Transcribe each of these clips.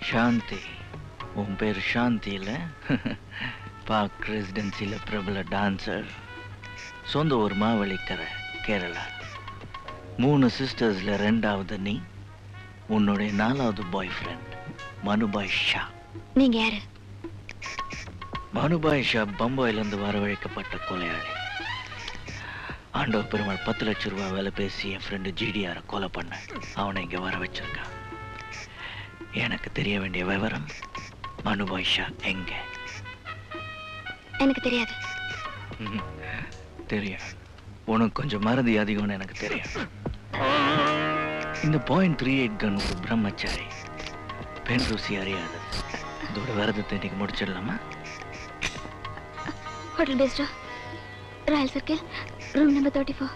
சாந்தி, உன் பேர் சாந்தி இல்ல? பார்க் ரெசிடென்சில பிரபல டான்சர், சொந்த ஊர் மாவலிக்கரை, கேரளா. 3 சிஸ்டர்ஸ்ல 2வது நீ, உன்னுடைய 4வது பாய் ஃப்ரெண்ட் மனுபாய் ஷா. நீங்க யாரு? மனுபாய் ஷா பம்பாயிலிருந்து வரவழைக்கப்பட்ட கொலையாளி. ஆண்டவ பெருமாள் 10 லட்சம் ரூபாய் வேலை பேசி என் ஃப்ரெண்டு ஜிடிஆரை கொலை பண்ண அவனை இங்க வர வச்சிருக்கான். எனக்கு தெரிய வேண்டிய விவரம், மனுபாய் ஷா எங்க? எனக்கு தெரியாது. தெரியும், உனக்கு கொஞ்சம் மறதி அதிகம்னு எனக்கு தெரியும். இந்த .38 கன் ஒரு பிரம்மச்சாரி, பெண் ருசி அறியாது. இதோட விரதத்தை இன்னைக்கு முடிச்சிடலாமா? ஹோட்டல் பேஸ்டா, royal circle, room number 34.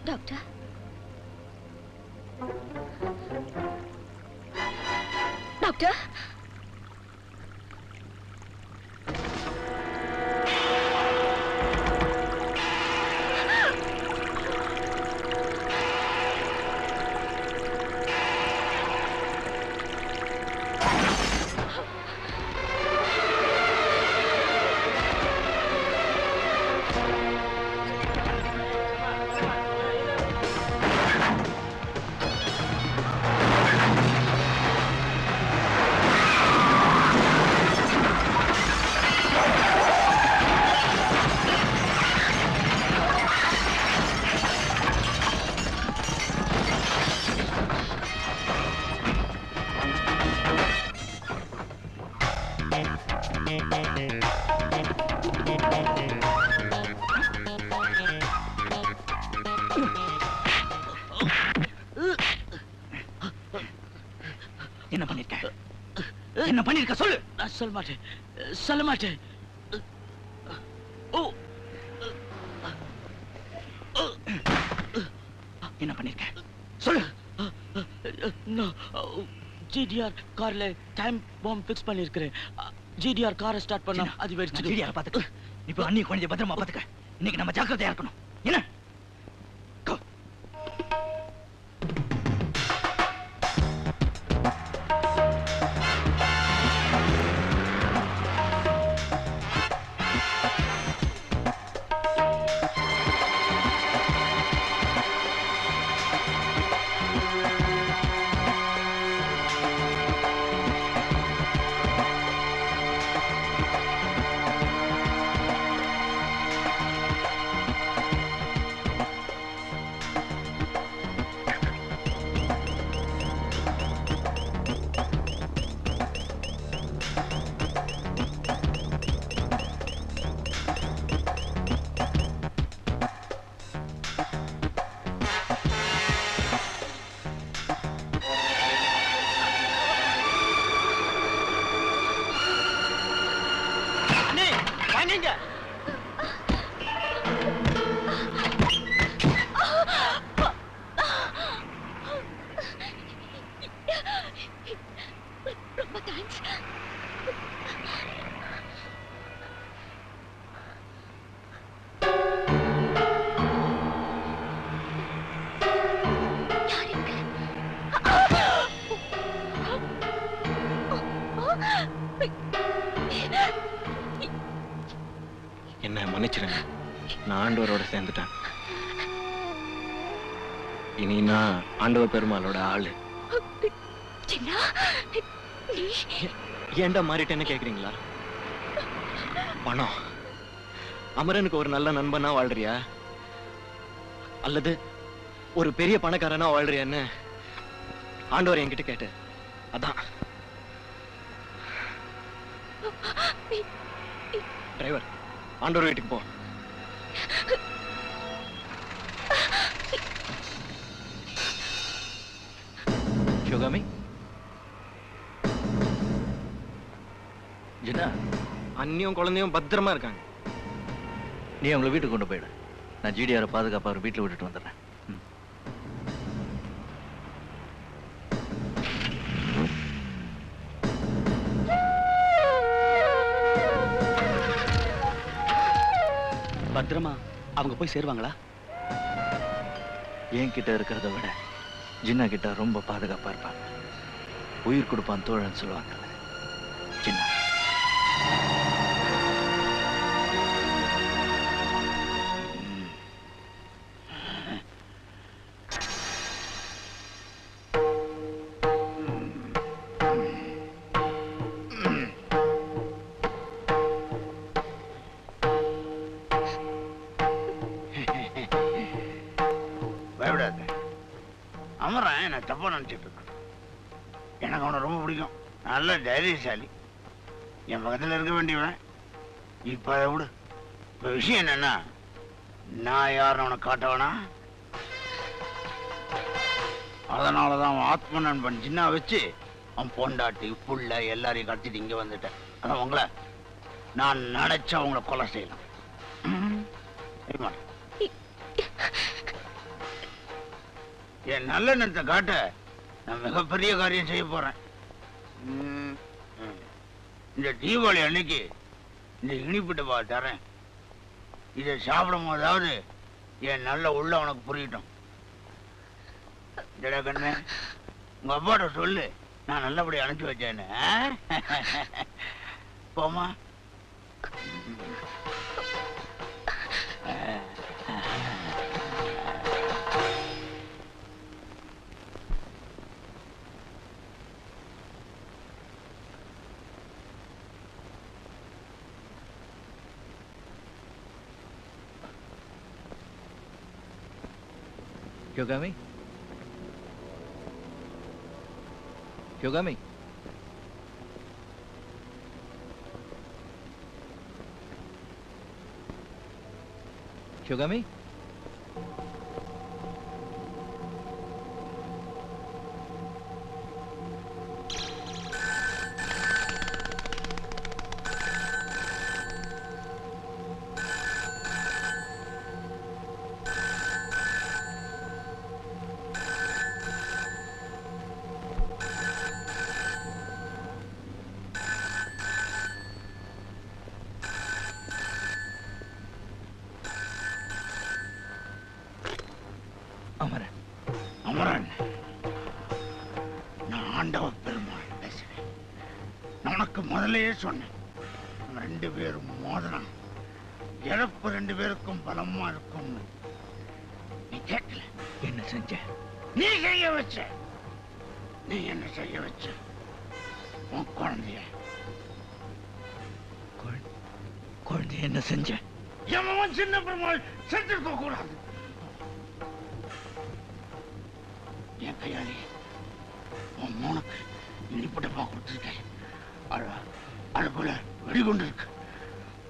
Doctor, doctor, என்ன பண்ணிருக்க? என்ன பண்ணிருக்க சொல்லு. நான் சொல்ல மாட்டேன், சொல்ல மாட்டேன். என்ன பண்ணிருக்க சொல்லு. ஜிடிஆர் கார்ல டைம் பாம் ஃபிக்ஸ் பண்ணிருக்கிறேன். ஜிடிஆர் காரை ஸ்டார்ட் பண்ணா அது வெடிச்சு. ஜிடிஆர் பாத்துக்க. இப்போ அண்ணி கொஞ்சம் பத்திரமா பாத்துக்க. இன்னைக்கு நம்ம ஜாக்கிரதையா இருக்கணும். என்ன? என்ன மன்னிச்சிருங்க, நான் ஆண்டவரோட சேர்ந்துட்டேன். இனி நான் ஆண்டவர் பெருமாளோட ஆளு. சின்னா, நீ ஏன்டா மாறிட்டேன்னு கேக்குறீங்களா? பணம், அமரனுக்கு ஒரு நல்ல நண்பனா வாழ்றியா, அல்லது ஒரு பெரிய பணக்காரனா வாழ்றியான்னு ஆண்டவர் என்கிட்ட கேட்டு, அதான். டிரைவர், ஆண்டவர் வீட்டுக்கு போ. சிவகாமி, ஜின்னா, அண்ணியும் குழந்தையும் பத்திரமா இருக்காங்க. நீ அவங்களை வீட்டுக்கு கொண்டு போயிடு. நான் ஜிடிஆரை பாதுகாப்பா அவர் வீட்டில் விட்டுட்டு வந்துடுறேன். பத்திரமா அவங்க போய் சேருவாங்களா? என்கிட்ட இருக்கிறத விட ஜின்னா கிட்ட ரொம்ப பாதுகாப்பா இருப்பாங்க. உயிர் கொடுப்பான் தோழன்னு சொல்லுவாங்கல்ல, ஜின்னா. பயப்படாத அமரன், என்ன தப்பா நினைச்சிட்டு இருக்கான். எனக்கு அவனை ரொம்ப பிடிக்கும். நல்ல தைரியசாலி, என் பக்கத்துல இருக்க வேண்டியவன். இப்ப அதை விடு. இப்ப விஷயம் என்னன்னா, நான் யாருன்னு அவனை காட்டவனா. அதனாலதான் அவன் ஆத்ம நண்பன் சின்ன வச்சு அவன் பொண்டாட்டி புள்ள எல்லாரையும் கடத்திட்டு இங்க வந்துட்டேன். அதான் உங்களை நான் நினைச்சா அவங்கள கொலை செய்யலாம். செய்ய என் நல்ல எண்ணத்தை காட்ட நான் மிகப்பெரிய காரியம் செய்ய போறேன். இந்த தீபாவளி அன்னைக்கு இந்த இனிப்பு டப்பா தரேன். இதை சாப்பிடும் போதாவது என் நல்ல உள்ள உனக்கு புரியட்டும். ஜடா கண்ணு, உங்க அப்பாட்ட சொல்லு நான் நல்லபடி அனுப்பிச்சு வச்சேன்னு. போமா. சிவகாமி, சிவகாமி, சிவகாமி, அமரன். அமரன், நான் ஆண்டவ பெருமாள் பேசுறேன். நான் உனக்கு முதலையே சொன்னேன், நம்ம 2 பேரும் மோதினா இறப்பு 2 பேருக்கும் பலமா இருக்கும். நீ கேட்கல. என்ன செஞ்ச? நீ செய்ய வச்ச. நீ என்ன செய்ய வச்ச? உன் குழந்தைய. குழந்தை என்ன செஞ்ச? எவன் சின்ன பெருமாள் செத்துருக்க கூடாது. என் கையாளி உன் மோனுக்கு இனிப்பட்டப்பா கொடுத்துருக்கேன். அதுக்குள்ள வெடிகுண்டு இருக்கு.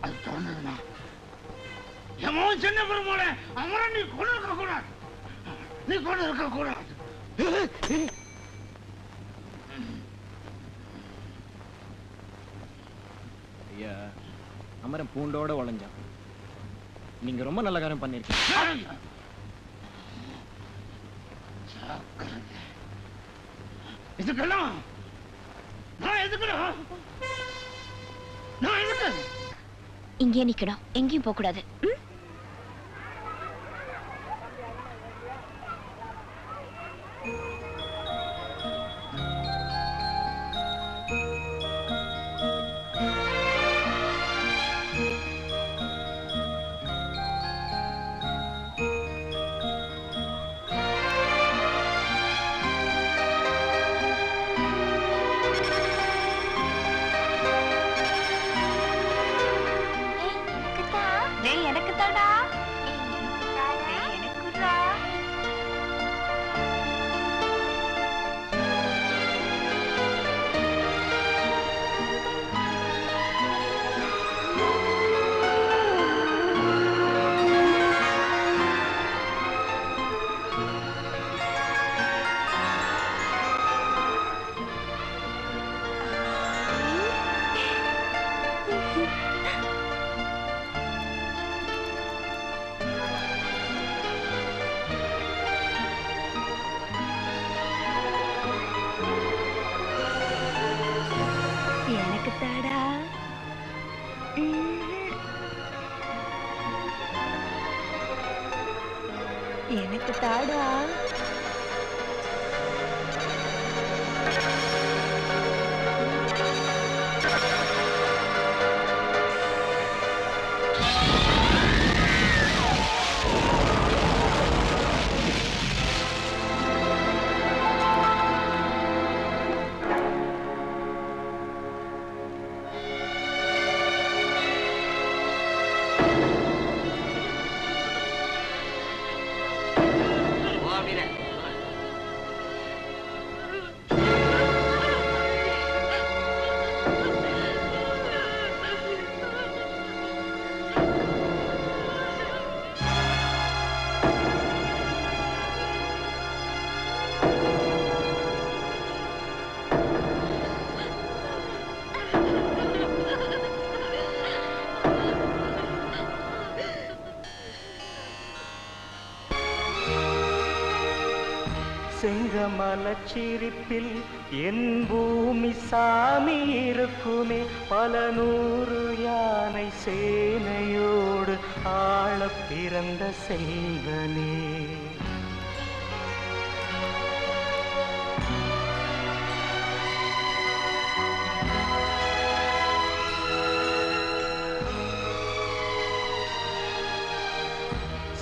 அது திறந்ததுன்னா எவன் சின்ன பெருமாளை அமரன் நீ கொண்டு இருக்க கூடாது. நீ கொண்டு இருக்க கூடாது. ஐயா, அமரன் பூண்டோட உழைஞ்சான். நீங்க ரொம்ப நல்ல காரியம் பண்ணிருக்கீங்க. இதுக்கெல்லாம் நான் எதுக்குடா? நான் எதுக்கு? இங்கே நிக்கணும், எங்கேயும் போக கூடாது. எனக்கு தாடா. செங்கமலச்சிரிப்பில் என் பூமி சாமி இருக்குமே, பல நூறு யானை சேனையோடு ஆள பிறந்த செல்வனே.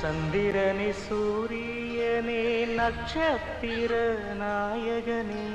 சந்திரனே சூரியனே நட்சத்திர நாயகனே,